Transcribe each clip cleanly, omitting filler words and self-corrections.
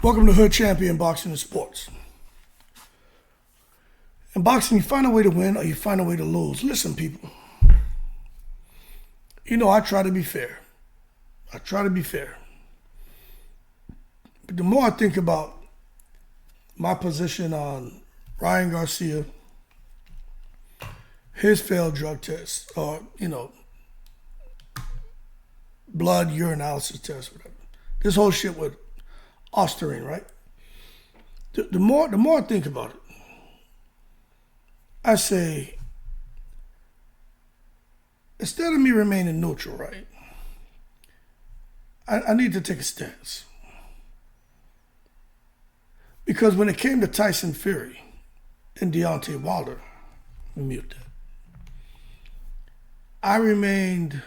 Welcome to HoodChampionBoxing and Sports. In boxing, you find a way to win or you find a way to lose. Listen, people. You know, I try to be fair. But the more I think about my position on Ryan Garcia, his failed drug test, or, blood urinalysis test, whatever. This whole shit with Osterine, right? The more I think about it, I say, instead of me remaining neutral, right, I need to take a stance. Because when it came to Tyson Fury and Deontay Wilder, mute that, I remained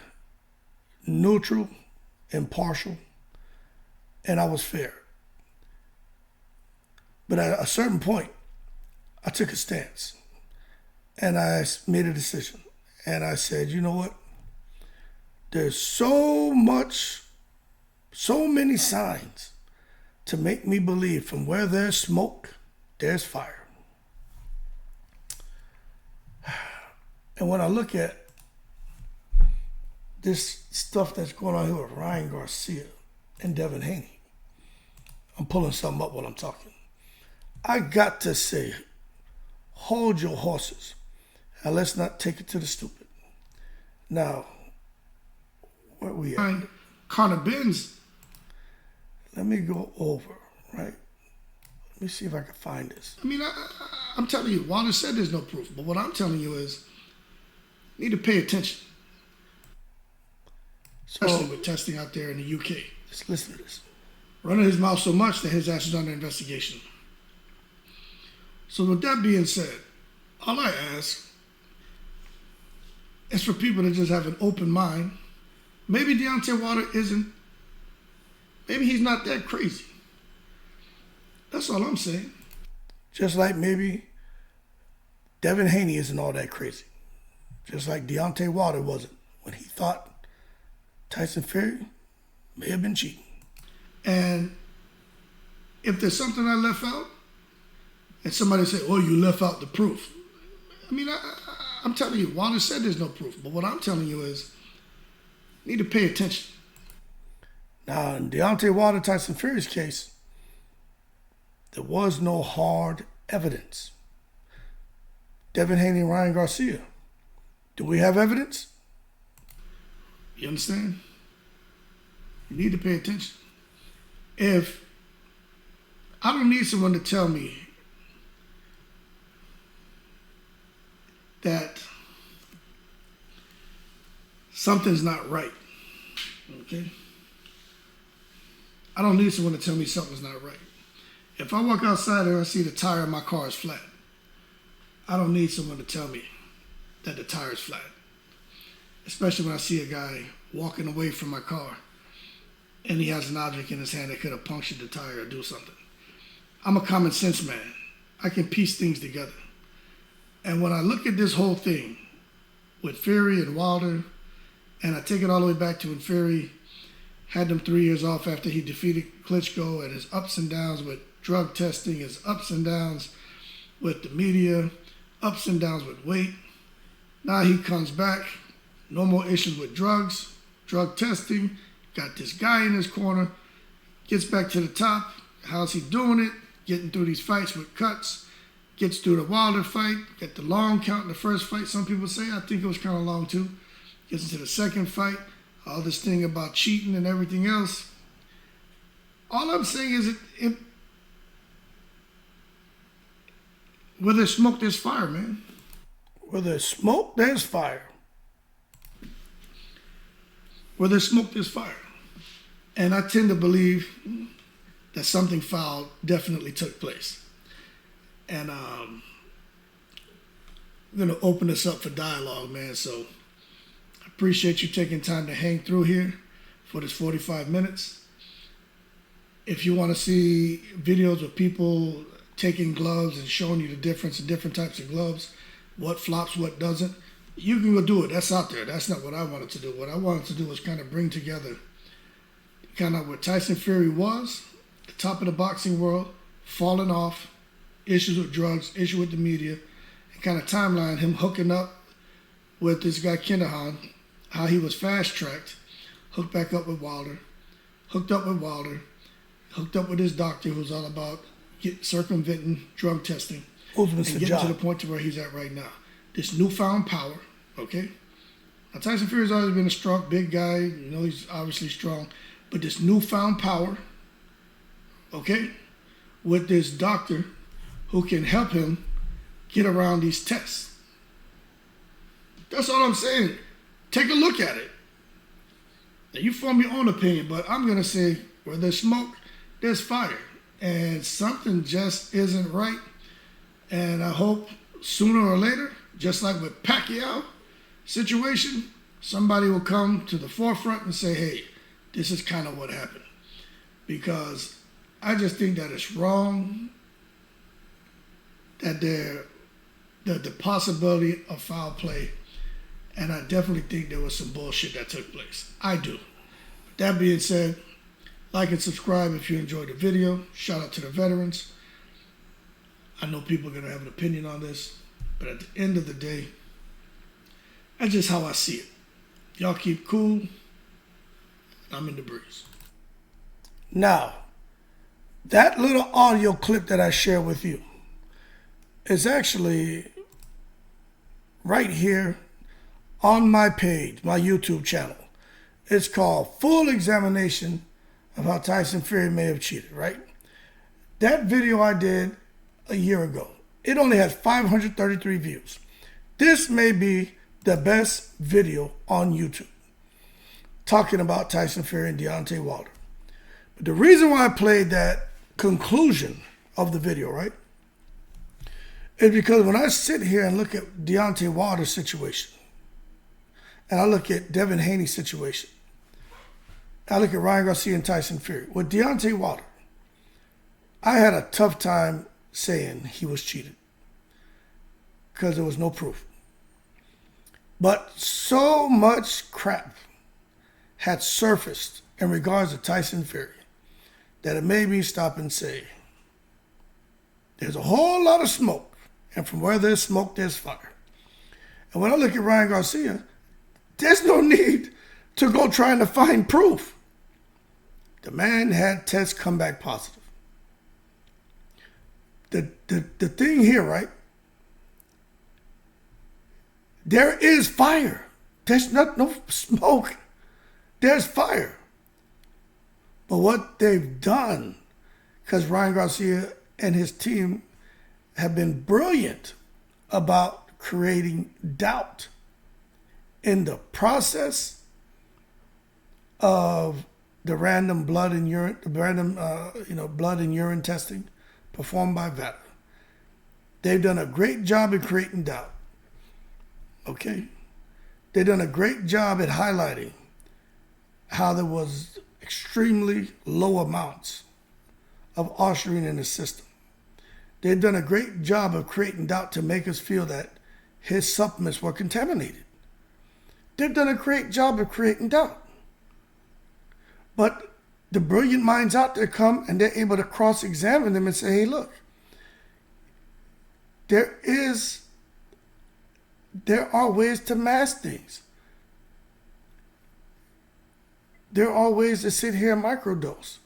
neutral, impartial, and I was fair. But at a certain point, I took a stance and I made a decision. And I said, you know what? There's so many signs to make me believe from where there's smoke, there's fire. And when I look at this stuff that's going on here with Ryan Garcia and Devin Haney, I'm pulling something up while I'm talking. I got to say, hold your horses and let's not take it to the stupid. Now, where we at? Connor Benz. Let me go over, right? Let me see if I can find this. I mean, I'm telling you, Wilder said there's no proof, but what I'm telling you is, you need to pay attention. Especially with testing out there in the UK. Let's listen to this. Running his mouth so much that his ass is under investigation. So with that being said, all I ask is for people to just have an open mind. Maybe Deontay Wilder maybe he's not that crazy. That's all I'm saying. Just like maybe Devin Haney isn't all that crazy. Just like Deontay Wilder wasn't when he thought Tyson Fury may have been cheating. And if there's something I left out, and somebody say, oh, you left out the proof. I mean, I'm telling you, Wilder said there's no proof. But what I'm telling you is, you need to pay attention. Now, in Deontay Wilder, Tyson Fury's case, there was no hard evidence. Devin Haney and Ryan Garcia, do we have evidence? You understand? You need to pay attention. If I don't need someone to tell me that something's not right, okay? I don't need someone to tell me something's not right. If I walk outside and I see the tire of my car is flat, I don't need someone to tell me that the tire is flat. Especially when I see a guy walking away from my car and he has an object in his hand that could have punctured the tire or do something. I'm a common sense man. I can piece things together. And when I look at this whole thing with Fury and Wilder, and I take it all the way back to when Fury had them 3 years off after he defeated Klitschko, and his ups and downs with drug testing, his ups and downs with the media, ups and downs with weight. Now he comes back, no more issues with drugs, drug testing, got this guy in his corner, gets back to the top. How's he doing it? Getting through these fights with cuts, gets through the Wilder fight, got the long count in the first fight, some people say. I think it was kind of long too. Gets into the second fight, all this thing about cheating and everything else. All I'm saying is, where there's smoke, there's fire, man. Where there's smoke, there's fire. Where there's smoke, there's fire. And I tend to believe that something foul definitely took place. And I'm going to open this up for dialogue, man. So I appreciate you taking time to hang through here for this 45 minutes. If you want to see videos of people taking gloves and showing you the difference in different types of gloves, what flops, what doesn't, you can go do it. That's out there. That's not what I wanted to do. What I wanted to do was kind of bring together kind of what Tyson Fury was the top of the boxing world, falling off, issues with drugs, issue with the media, and kind of timeline him hooking up with this guy Kinahan, how he was fast-tracked, hooked back up with Wilder, hooked up with his doctor who's all about circumventing drug testing, and getting to the point to where he's at right now. This newfound power, okay? Now, Tyson Fury's always been a strong, big guy. You know, he's obviously strong. But this newfound power, okay, with this doctor who can help him get around these tests. That's all I'm saying. Take a look at it. Now, you form your own opinion, but I'm going to say where there's smoke, there's fire. And something just isn't right. And I hope sooner or later, just like with Pacquiao situation, somebody will come to the forefront and say, hey, this is kind of what happened. Because I just think that it's wrong, that the possibility of foul play, and I definitely think there was some bullshit that took place. I do. That being said, like and subscribe if you enjoyed the video. Shout out to the veterans. I know people are going to have an opinion on this, but at the end of the day, that's just how I see it. Y'all keep cool. I'm in the breeze. Now, that little audio clip that I shared with you is actually right here on my page, my YouTube channel. It's called Full Examination of How Tyson Fury May Have Cheated, right? That video I did a year ago. It only had 533 views. This may be the best video on YouTube talking about Tyson Fury and Deontay Wilder. But the reason why I played that conclusion of the video, right, is because when I sit here and look at Deontay Wilder's situation, and I look at Devin Haney's situation, I look at Ryan Garcia and Tyson Fury. With Deontay Wilder, I had a tough time saying he was cheated because there was no proof. But so much crap had surfaced in regards to Tyson Fury that it made me stop and say, there's a whole lot of smoke, and from where there's smoke, there's fire. And when I look at Ryan Garcia, there's no need to go trying to find proof. The man had tests come back positive. The thing here, right? There is fire. There's no smoke. There's fire. But what they've done, because Ryan Garcia and his team have been brilliant about creating doubt in the process of the random blood and urine, blood and urine testing performed by VADA. They've done a great job at creating doubt. Okay? They've done a great job at highlighting how there was extremely low amounts of ostarine in the system. They've done a great job of creating doubt to make us feel that his supplements were contaminated. They've done a great job of creating doubt. But the brilliant minds out there come and they're able to cross-examine them and say, hey, look, there are ways to mask things. There are ways to sit here and microdose.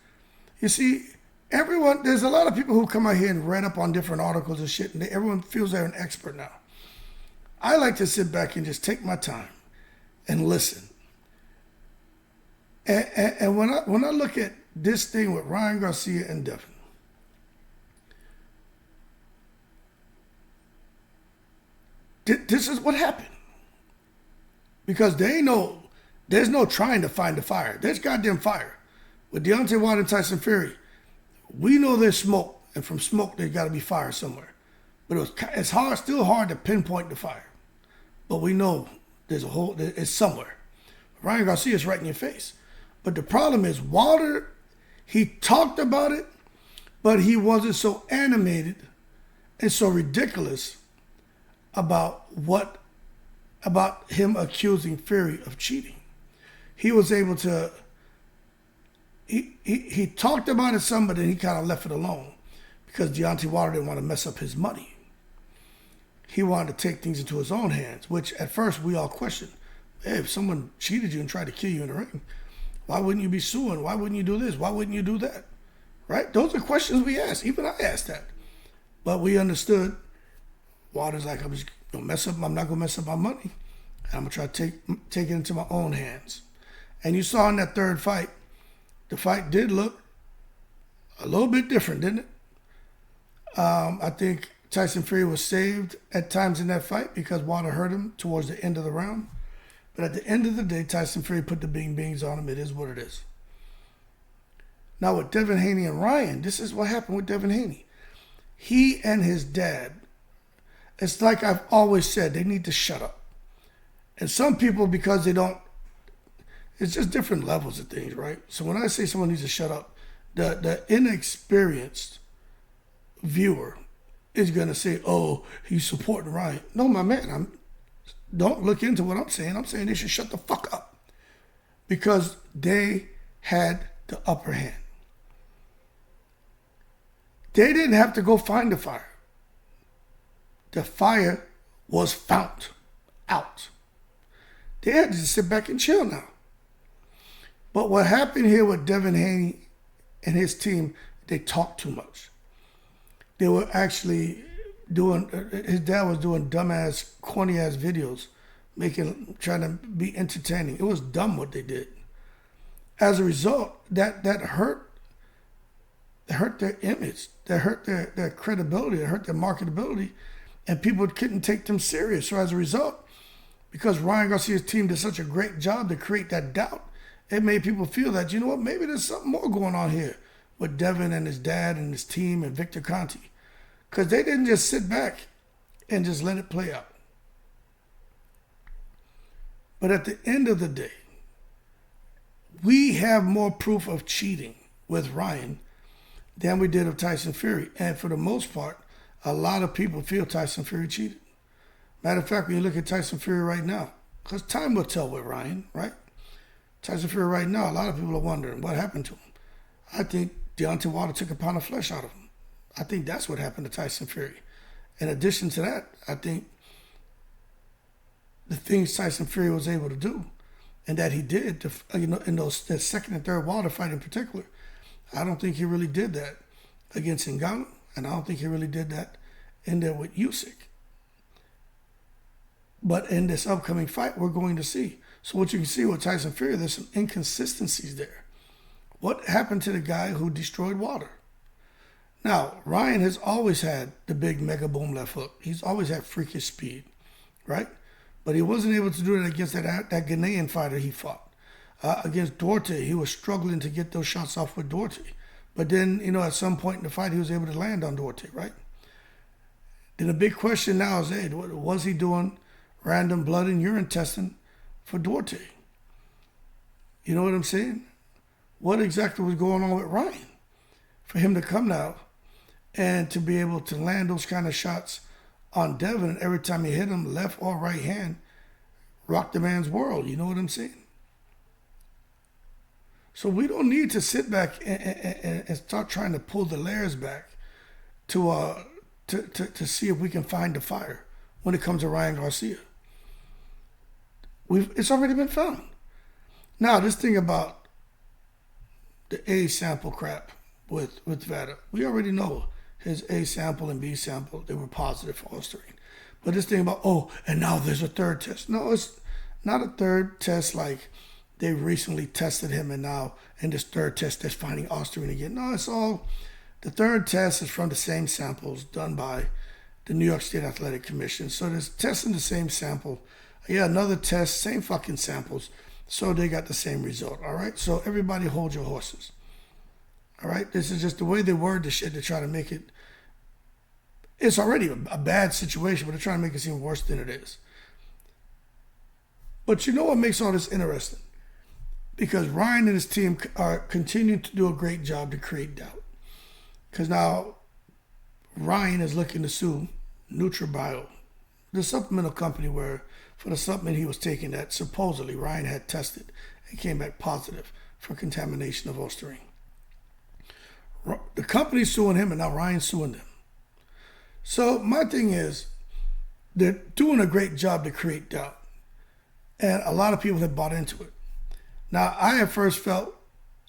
You see, there's a lot of people who come out here and read up on different articles and shit, and everyone feels they're an expert now. I like to sit back and just take my time and listen. And when I look at this thing with Ryan Garcia and Devin, this is what happened. Because there's no trying to find the fire. There's goddamn fire. With Deontay Wilder and Tyson Fury, we know there's smoke, and from smoke there's got to be fire somewhere. But it's still hard to pinpoint the fire. But we know it's somewhere. Ryan Garcia is right in your face. But the problem is Wilder, he talked about it, but he wasn't so animated and so ridiculous about him accusing Fury of cheating. He was able to he talked about it some, but then he kind of left it alone because Deontay Wilder didn't want to mess up his money. He wanted to take things into his own hands, which at first we all questioned. Hey, if someone cheated you and tried to kill you in the ring, why wouldn't you be suing? Why wouldn't you do this? Why wouldn't you do that? Right? Those are questions we asked. Even I asked that. But we understood. Wilder's like, I'm not gonna mess up my money. I'm gonna try to take it into my own hands. And you saw in that third fight, the fight did look a little bit different, didn't it? I think Tyson Fury was saved at times in that fight because Wilder hurt him towards the end of the round. But at the end of the day, Tyson Fury put the bing bings on him. It is what it is. Now with Devin Haney and Ryan, this is what happened with Devin Haney. He and his dad, it's like I've always said, they need to shut up. And some people, because they don't, it's just different levels of things, right? So when I say someone needs to shut up, the inexperienced viewer is going to say, oh, he's supporting Ryan. No, my man, don't look into what I'm saying. I'm saying they should shut the fuck up because they had the upper hand. They didn't have to go find the fire. The fire was found out. They had to just sit back and chill now. But what happened here with Devin Haney and his team, they talked too much. They were actually his dad was doing dumbass, corny ass videos, trying to be entertaining. It was dumb what they did. As a result, that hurt their image, that hurt their credibility, that hurt their marketability, and people couldn't take them serious. So as a result, because Ryan Garcia's team did such a great job to create that doubt, it made people feel that, you know what, maybe there's something more going on here with Devin and his dad and his team and Victor Conte. Because they didn't just sit back and just let it play out. But at the end of the day, we have more proof of cheating with Ryan than we did of Tyson Fury. And for the most part, a lot of people feel Tyson Fury cheated. Matter of fact, when you look at Tyson Fury right now, because time will tell with Ryan, right? Tyson Fury right now, a lot of people are wondering what happened to him. I think Deontay Wilder took a pound of flesh out of him. I think that's what happened to Tyson Fury. In addition to that, I think the things Tyson Fury was able to do and that he did, in that second and third Wilder fight in particular, I don't think he really did that against Ngannou, and I don't think he really did that in there with Usyk. But in this upcoming fight, we're going to see. So what you can see with Tyson Fury, there's some inconsistencies there. What happened to the guy who destroyed Wilder? Now, Ryan has always had the big mega boom left hook. He's always had freakish speed, right? But he wasn't able to do that against that Ghanaian fighter he fought. Against Duarte, he was struggling to get those shots off with Duarte. But then, at some point in the fight, he was able to land on Duarte, right? Then the big question now is, hey, was he doing random blood and urine testing for Duarte? You know what I'm saying? What exactly was going on with Ryan for him to come now and to be able to land those kind of shots on Devin, and every time he hit him, left or right hand, rock the man's world. You know what I'm saying? So we don't need to sit back and start trying to pull the layers back to see if we can find the fire when it comes to Ryan Garcia. It's already been found. Now, this thing about the A sample crap with Vada, we already know his A sample and B sample, they were positive for Ostarine. But this thing about, and now there's a third test. No, it's not a third test like they recently tested him and now in this third test they're finding Ostarine again. No, the third test is from the same samples done by the New York State Athletic Commission. So they're testing the same sample. Yeah, another test, same fucking samples. So they got the same result, all right? So everybody hold your horses, all right? This is just the way they word the shit to try to make it. It's already a bad situation, but they're trying to make it seem worse than it is. But you know what makes all this interesting? Because Ryan and his team are continuing to do a great job to create doubt. Because now Ryan is looking to sue NutriBio, the supplemental company where for the supplement he was taking that supposedly Ryan had tested and came back positive for contamination of Osterine. The company's suing him, and now Ryan's suing them. So my thing is, they're doing a great job to create doubt. And a lot of people have bought into it. Now, I at first felt,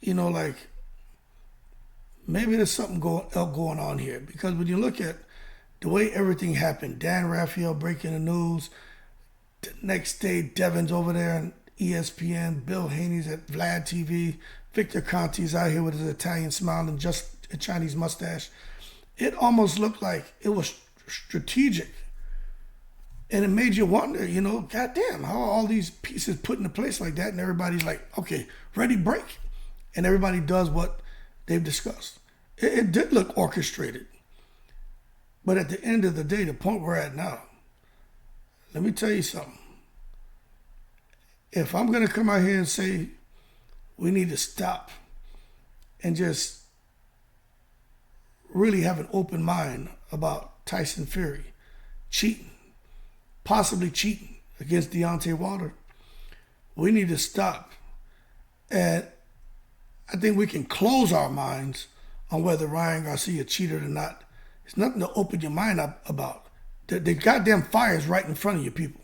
like maybe there's something going on here. Because when you look at the way everything happened, Dan Raphael breaking the news, the next day Devin's over there on ESPN, Bill Haney's at Vlad TV, Victor Conti's out here with his Italian smile and just a Chinese mustache. It almost looked like it was strategic. And it made you wonder, goddamn, how are all these pieces put into place like that? And everybody's like, okay, ready, break. And everybody does what they've discussed. It did look orchestrated. But at the end of the day, the point we're at now, let me tell you something. If I'm going to come out here and say we need to stop and just really have an open mind about Tyson Fury possibly cheating against Deontay Wilder, we need to stop. And I think we can close our minds on whether Ryan Garcia cheated or not. It's nothing to open your mind up about. The goddamn fire is right in front of you people.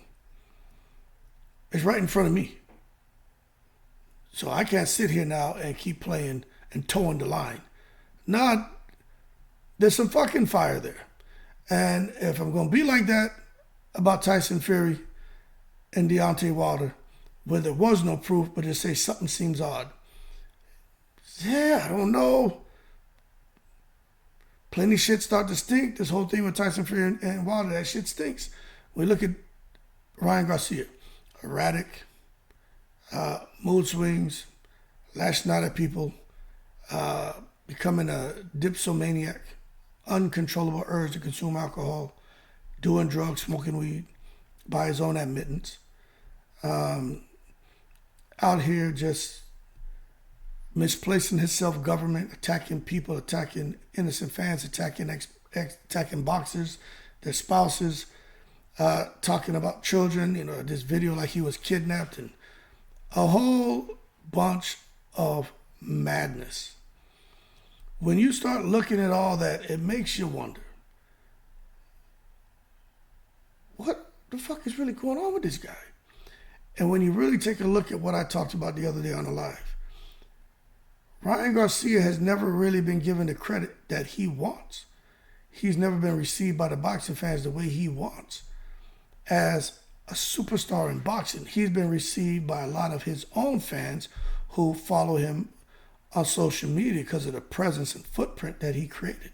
It's right in front of me. So I can't sit here now and keep playing and towing the line. No, there's some fucking fire there. And if I'm going to be like that about Tyson Fury and Deontay Wilder, where there was no proof, but they say something seems odd. Yeah, I don't know. Plenty shit start to stink. This whole thing with Tyson Fury and Wilder, that shit stinks. We look at Ryan Garcia, erratic, mood swings, lashing out at people, becoming a dipsomaniac, uncontrollable urge to consume alcohol, doing drugs, smoking weed, by his own admittance. Out here just misplacing his self-government, attacking people, attacking innocent fans, attacking boxers, their spouses, talking about children, this video like he was kidnapped, and a whole bunch of madness. When you start looking at all that, it makes you wonder, what the fuck is really going on with this guy? And when you really take a look at what I talked about the other day on the live, Ryan Garcia has never really been given the credit that he wants. He's never been received by the boxing fans the way he wants. As a superstar in boxing, he's been received by a lot of his own fans who follow him on social media because of the presence and footprint that he created.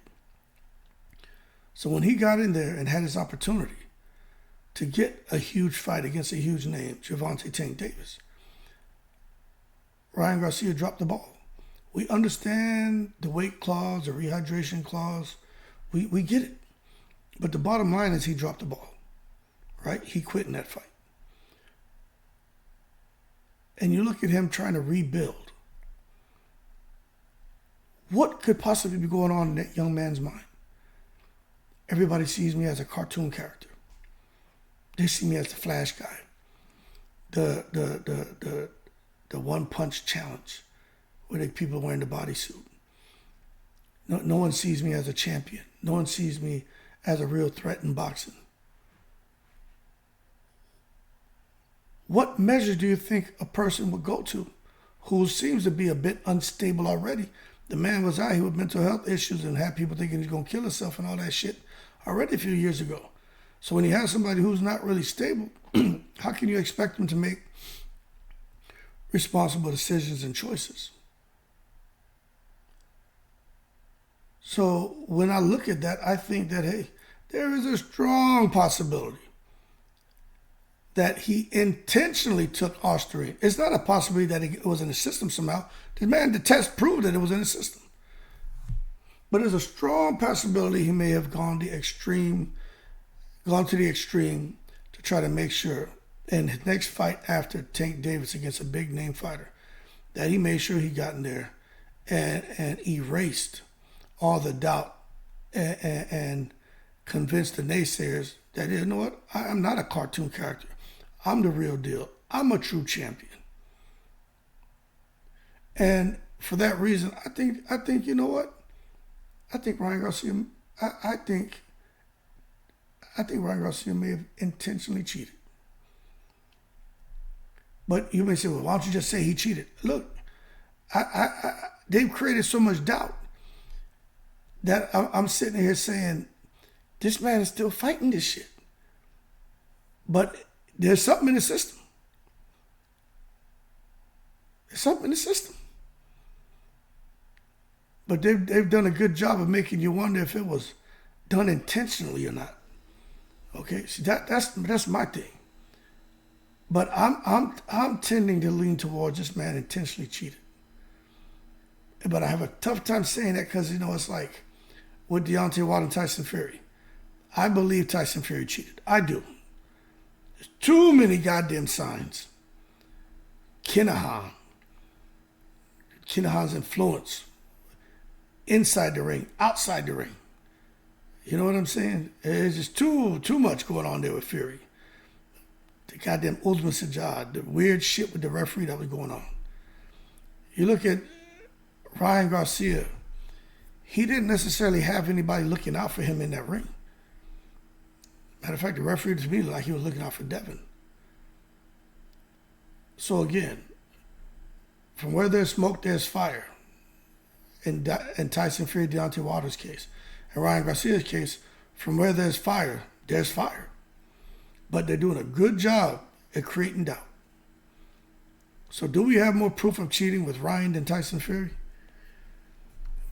So when he got in there and had his opportunity to get a huge fight against a huge name, Gervonta Tank Davis, Ryan Garcia dropped the ball. We understand the weight clause, the rehydration clause. We get it. But the bottom line is he dropped the ball, right? He quit in that fight. And you look at him trying to rebuild. What could possibly be going on in that young man's mind? Everybody sees me as a cartoon character. They see me as the Flash guy, the one punch challenge, where the people are wearing the bodysuit. No one sees me as a champion. No one sees me as a real threat in boxing. What measure do you think a person would go to who seems to be a bit unstable already? The man was out here with mental health issues and had people thinking he's going to kill himself and all that shit already a few years ago. So when you have somebody who's not really stable, how can you expect them to make responsible decisions and choices? So when I look at that, I think that, hey, there is a strong possibility that he intentionally took Osterine. It's not a possibility that it was in the system somehow. The man, the test proved that it was in the system. But there's a strong possibility he may have gone to the extreme to try to make sure in his next fight after Tank Davis against a big name fighter, that he made sure he got in there and erased all the doubt and convinced the naysayers that, you know what, I'm not a cartoon character. I'm the real deal. I'm a true champion. And for that reason, I think you know what? I think Ryan Garcia. I think Ryan Garcia may have intentionally cheated. But you may say, well, why don't you just say he cheated? Look, they've created so much doubt that I'm sitting here saying, this man is still fighting this shit. But there's something in the system. There's something in the system. But they've done a good job of making you wonder if it was done intentionally or not. Okay, see that's my thing. But I'm tending to lean towards this man intentionally cheated. But I have a tough time saying that because, it's like with Deontay Wilder and Tyson Fury. I believe Tyson Fury cheated. I do. There's too many goddamn signs. Kinahan's influence. Inside the ring, outside the ring. You know what I'm saying? There's just too much going on there with Fury. The goddamn Usman Sajjad, the weird shit with the referee that was going on. You look at Ryan Garcia, he didn't necessarily have anybody looking out for him in that ring. Matter of fact, the referee to me looked like he was looking out for Devin. So again, from where there's smoke, there's fire. In Tyson Fury, Deontay Wilder's case. In Ryan Garcia's case, from where there's fire, there's fire. But they're doing a good job at creating doubt. So do we have more proof of cheating with Ryan than Tyson Fury?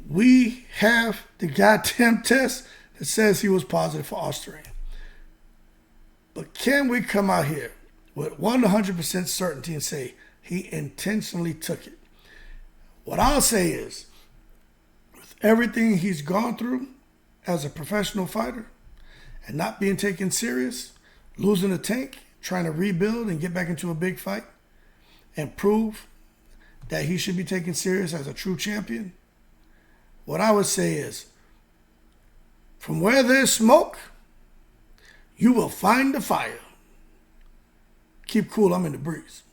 We have the goddamn test that says he was positive for Austrian. But can we come out here with 100% certainty and say he intentionally took it? What I'll say is, everything he's gone through as a professional fighter and not being taken serious, losing the tank, trying to rebuild and get back into a big fight and prove that he should be taken serious as a true champion, what I would say is, from where there's smoke, you will find the fire. Keep cool, I'm in the breeze.